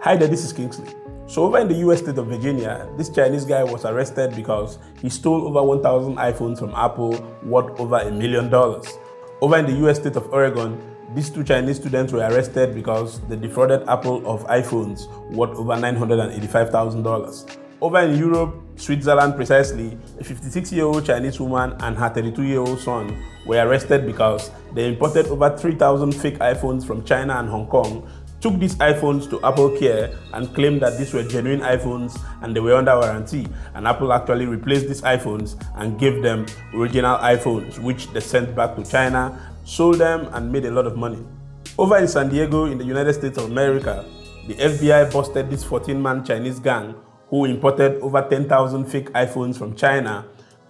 Hi there, this is Kingsley. So over in the US state of Virginia, this Chinese guy was arrested because he stole over 1,000 iPhones from Apple worth over $1 million. Over in the US state of Oregon, these two Chinese students were arrested because they defrauded Apple of iPhones worth over $985,000. Over in Europe, Switzerland precisely, a 56-year-old Chinese woman and her 32-year-old son were arrested because they imported over 3,000 fake iPhones from China and Hong Kong, took these iPhones to Apple Care and claimed that these were genuine iPhones and they were under warranty, and Apple actually replaced these iPhones and gave them original iPhones, which they sent back to China, sold them and made a lot of money. Over in San Diego in the United States of America, the FBI busted this 14-man Chinese gang who imported over 10,000 fake iPhones from China,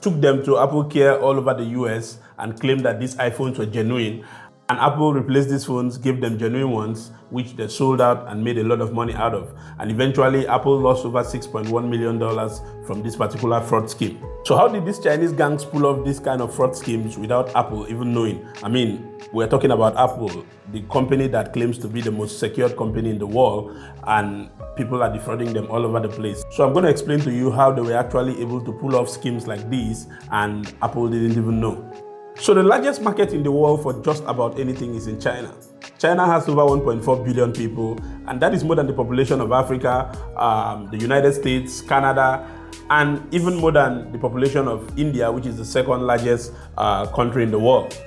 took them to Apple Care all over the US and claimed that these iPhones were genuine. And Apple replaced these phones, gave them genuine ones, which they sold out and made a lot of money out of. And eventually, Apple lost over $6.1 million from this particular fraud scheme. So how did these Chinese gangs pull off this kind of fraud schemes without Apple even knowing? I mean, we're talking about Apple, the company that claims to be the most secured company in the world, and people are defrauding them all over the place. So I'm going to explain to you how they were actually able to pull off schemes like these, and Apple didn't even know. So the largest market in the world for just about anything is in China. China has over 1.4 billion people, and that is more than the population of Africa, the United States, Canada, and even more than the population of India, which is the second largest country in the world.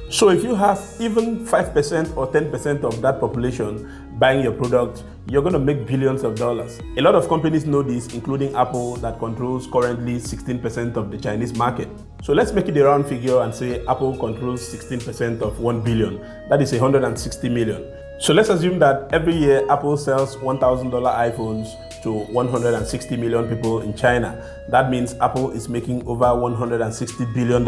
So if you have even 5% or 10% of that population buying your product, you're going to make billions of dollars. A lot of companies know this, including Apple, that controls currently 16% of the Chinese market. So let's make it a round figure and say Apple controls 16% of 1 billion. That is 160 million. So let's assume that every year Apple sells $1,000 iPhones to 160 million people in China. That means Apple is making over $160 billion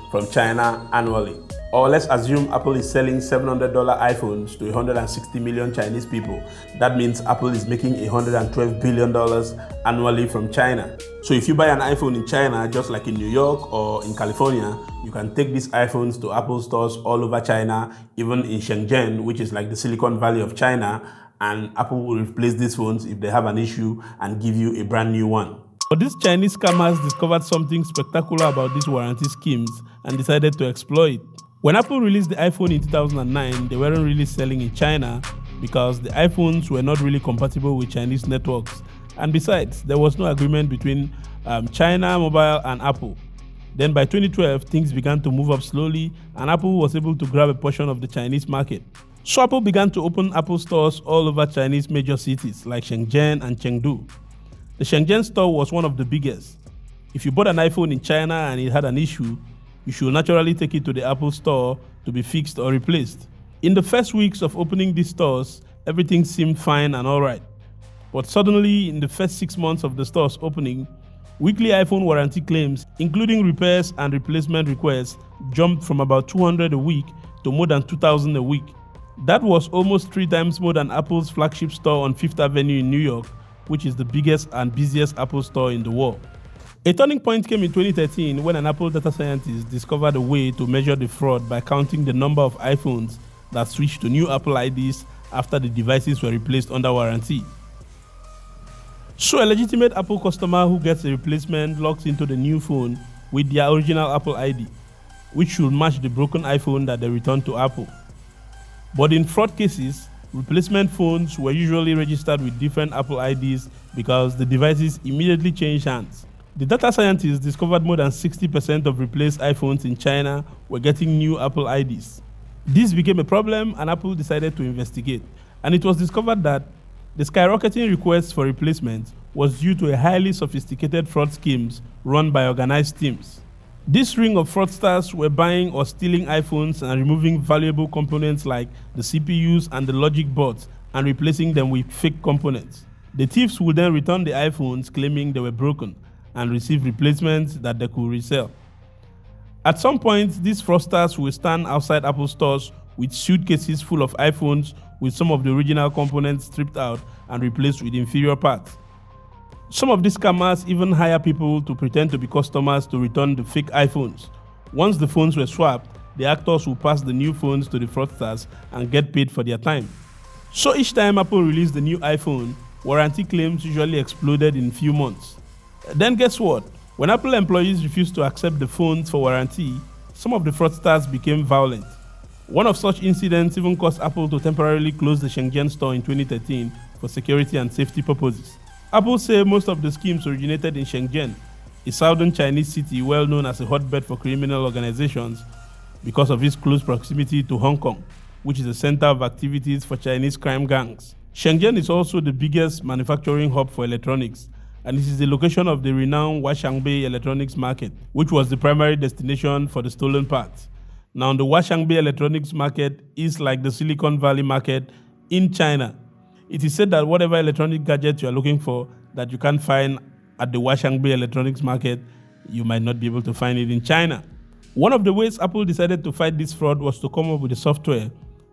from China annually. Or let's assume Apple is selling $700 iPhones to 160 million Chinese people. That means Apple is making $112 billion annually from China. So if you buy an iPhone in China, just like in New York or in California, you can take these iPhones to Apple stores all over China, even in Shenzhen, which is like the Silicon Valley of China, and Apple will replace these phones if they have an issue and give you a brand new one. But these Chinese scammers discovered something spectacular about these warranty schemes and decided to exploit. When Apple released the iPhone in 2009, they weren't really selling in China because the iPhones were not really compatible with Chinese networks. And besides, there was no agreement between China Mobile and Apple. Then by 2012, things began to move up slowly and Apple was able to grab a portion of the Chinese market. So Apple began to open Apple stores all over Chinese major cities like Shenzhen and Chengdu. The Shenzhen store was one of the biggest. If you bought an iPhone in China and it had an issue, you should naturally take it to the Apple store to be fixed or replaced. In the first weeks of opening these stores, everything seemed fine and alright. But suddenly, in the first 6 months of the store's opening, weekly iPhone warranty claims, including repairs and replacement requests, jumped from about 200 a week to more than 2,000 a week. That was almost 3 times more than Apple's flagship store on Fifth Avenue in New York, which is the biggest and busiest Apple store in the world. A turning point came in 2013 when an Apple data scientist discovered a way to measure the fraud by counting the number of iPhones that switched to new Apple IDs after the devices were replaced under warranty. So a legitimate Apple customer who gets a replacement logs into the new phone with their original Apple ID, which should match the broken iPhone that they returned to Apple. But in fraud cases, replacement phones were usually registered with different Apple IDs because the devices immediately changed hands. The data scientists discovered more than 60% of replaced iPhones in China were getting new Apple IDs. This became a problem and Apple decided to investigate. And it was discovered that the skyrocketing requests for replacements was due to a highly sophisticated fraud schemes run by organized teams. This ring of fraudsters were buying or stealing iPhones and removing valuable components like the CPUs and the logic boards and replacing them with fake components. The thieves would then return the iPhones claiming they were broken and receive replacements that they could resell. At some point, these fraudsters will stand outside Apple stores with suitcases full of iPhones with some of the original components stripped out and replaced with inferior parts. Some of these scammers even hire people to pretend to be customers to return the fake iPhones. Once the phones were swapped, the actors will pass the new phones to the fraudsters and get paid for their time. So each time Apple released the new iPhone, warranty claims usually exploded in few months. Then guess what? When Apple employees refused to accept the phones for warranty, some of the fraudsters became violent. One of such incidents even caused Apple to temporarily close the Shenzhen store in 2013 for security and safety purposes. Apple say most of the schemes originated in Shenzhen, a southern Chinese city well known as a hotbed for criminal organizations because of its close proximity to Hong Kong, which is a center of activities for Chinese crime gangs. Shenzhen is also the biggest manufacturing hub for electronics, and this is the location of the renowned Washangbei electronics market, which was the primary destination for the stolen parts. Now, the Washangbei electronics market is like the Silicon Valley market in China. It is said that whatever electronic gadget you are looking for that you can't find at the Washangbei electronics market, you might not be able to find it in China. One of the ways Apple decided to fight this fraud was to come up with a software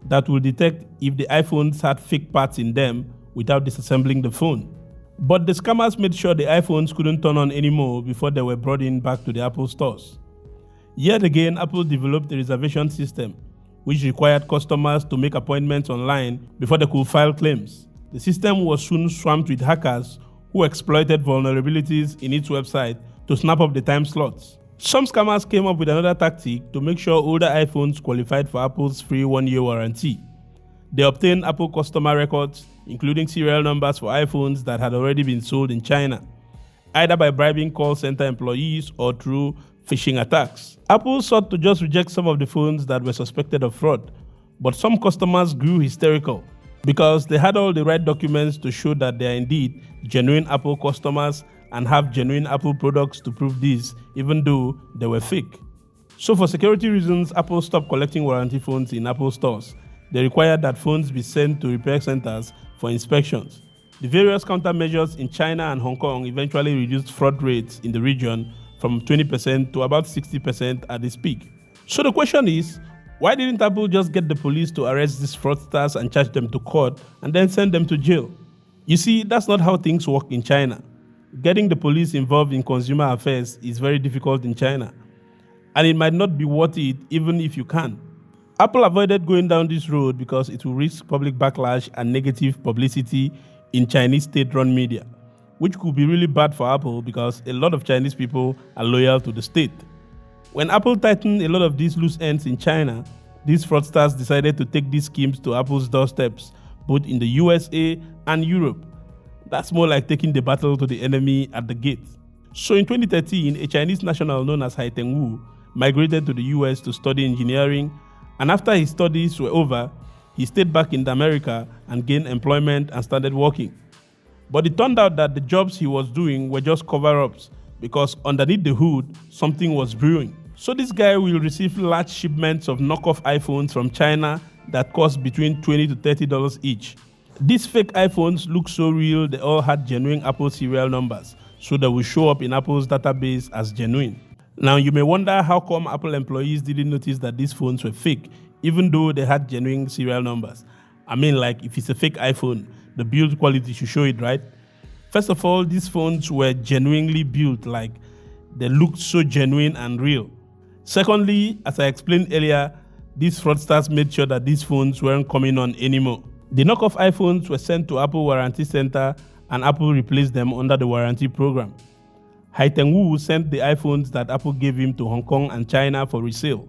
that will detect if the iPhones had fake parts in them without disassembling the phone. But the scammers made sure the iPhones couldn't turn on anymore before they were brought in back to the Apple stores. Yet again, Apple developed a reservation system which required customers to make appointments online before they could file claims. The system was soon swamped with hackers who exploited vulnerabilities in its website to snap up the time slots. Some scammers came up with another tactic to make sure older iPhones qualified for Apple's free 1-year warranty. They obtained Apple customer records, including serial numbers for iPhones that had already been sold in China, either by bribing call center employees or through phishing attacks. Apple sought to just reject some of the phones that were suspected of fraud, but some customers grew hysterical because they had all the right documents to show that they are indeed genuine Apple customers and have genuine Apple products to prove this, even though they were fake. So for security reasons, Apple stopped collecting warranty phones in Apple stores. They required that phones be sent to repair centers for inspections. The various countermeasures in China and Hong Kong eventually reduced fraud rates in the region from 20% to about 60% at its peak. So the question is, why didn't Apple just get the police to arrest these fraudsters and charge them to court and then send them to jail? You see, that's not how things work in China. Getting the police involved in consumer affairs is very difficult in China, and it might not be worth it even if you can. Apple avoided going down this road because it will risk public backlash and negative publicity in Chinese state-run media, which could be really bad for Apple because a lot of Chinese people are loyal to the state. When Apple tightened a lot of these loose ends in China, these fraudsters decided to take these schemes to Apple's doorsteps, both in the USA and Europe. That's more like taking the battle to the enemy at the gate. So in 2013, a Chinese national known as Haiteng Wu migrated to the US to study engineering, and after his studies were over, he stayed back in America and gained employment and started working. But it turned out that the jobs he was doing were just cover-ups because underneath the hood, something was brewing. So this guy will receive large shipments of knockoff iPhones from China that cost between $20 to $30 each. These fake iPhones look so real, they all had genuine Apple serial numbers, so they will show up in Apple's database as genuine. Now you may wonder how come Apple employees didn't notice that these phones were fake, even though they had genuine serial numbers. I mean, like if it's a fake iPhone, the build quality should show it, right? First of all, these phones were genuinely built, like they looked so genuine and real. Secondly, as I explained earlier, these fraudsters made sure that these phones weren't coming on anymore. The knockoff iPhones were sent to Apple Warranty Center and Apple replaced them under the warranty program. Haiteng Wu sent the iPhones that Apple gave him to Hong Kong and China for resale.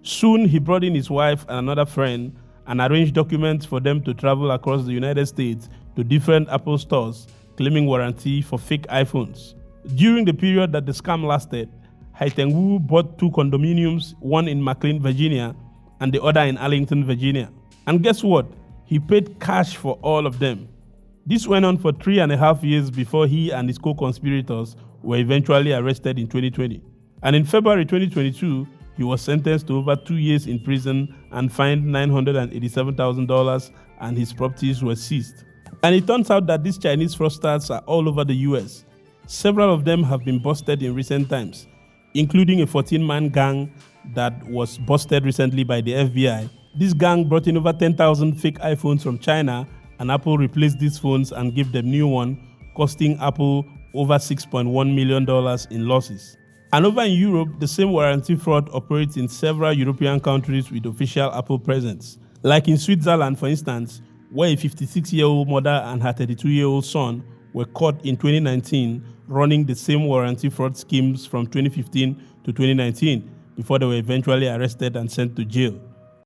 Soon, he brought in his wife and another friend and arranged documents for them to travel across the United States to different Apple stores, claiming warranty for fake iPhones. During the period that the scam lasted, Haiteng Wu bought 2 condominiums, one in McLean, Virginia, and the other in Arlington, Virginia. And guess what? He paid cash for all of them. This went on for 3.5 years before he and his co-conspirators were eventually arrested in 2020. And in February 2022, he was sentenced to over 2 years in prison and fined $987,000, and his properties were seized. And it turns out that these Chinese fraudsters are all over the US. Several of them have been busted in recent times, including a 14-man gang that was busted recently by the FBI. This gang brought in over 10,000 fake iPhones from China, and Apple replaced these phones and gave them new ones, costing Apple over $6.1 million in losses. And over in Europe, the same warranty fraud operates in several European countries with official Apple presence. Like in Switzerland, for instance, where a 56-year-old mother and her 32-year-old son were caught in 2019 running the same warranty fraud schemes from 2015 to 2019 before they were eventually arrested and sent to jail.